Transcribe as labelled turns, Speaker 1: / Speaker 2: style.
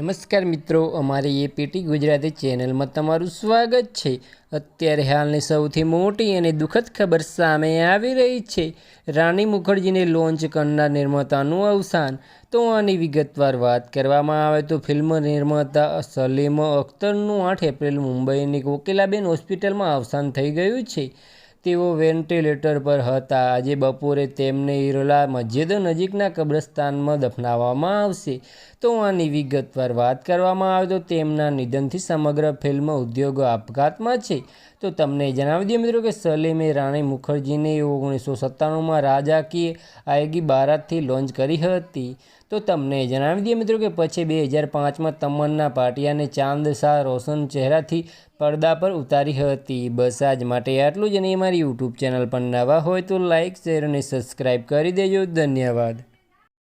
Speaker 1: નમસ્કાર મિત્રો, અમારી એપીટી ગુજરાતી ચેનલમાં તમારું સ્વાગત છે। અત્યારે હાલની સૌથી મોટી અને દુઃખદ ખબર સામે આવી રહી છે। રાની મુખર્જીને લોન્ચ કરનાર નિર્માતાનું અવસાન। તો આની વિગતવાર વાત કરવામાં આવે તો ફિલ્મ નિર્માતા સલીમ અખ્તરનું 8 એપ્રિલ મુંબઈની કોકિલાબેન હોસ્પિટલમાં અવસાન થઈ ગયું છે। તેઓ વેન્ટિલેટર પર હતા। આજે બપોરે તેમને ઇરલા મસ્જિદ નજીકના કબ્રસ્તાનમાં દફનાવવામાં આવશે। તો આની વિગતવાર વાત કરવામાં આવે તો તેમના નિધનથી સમગ્ર ફિલ્મ ઉદ્યોગ આપઘાતમાં છે। તો તમને જણાવી દઈએ મિત્રો કે સલીમે રાણી મુખર્જીને 1997માં રાજા આએગી બારાતથી લોન્ચ કરી હતી। તો તમને જણાવી દઈએ મિત્રો કે પછી 2005માં તમન્ના ભાટિયાને ચાંદ સા રોશન ચહેરાથી પડદા પર ઉતારી હતી। બસ આજ માટે આટલું જ। અને અમારી યુટ્યુબ ચેનલ પર નવા હોય તો લાઇક, શેર અને સબસ્ક્રાઈબ કરી દેજો। ધન્યવાદ।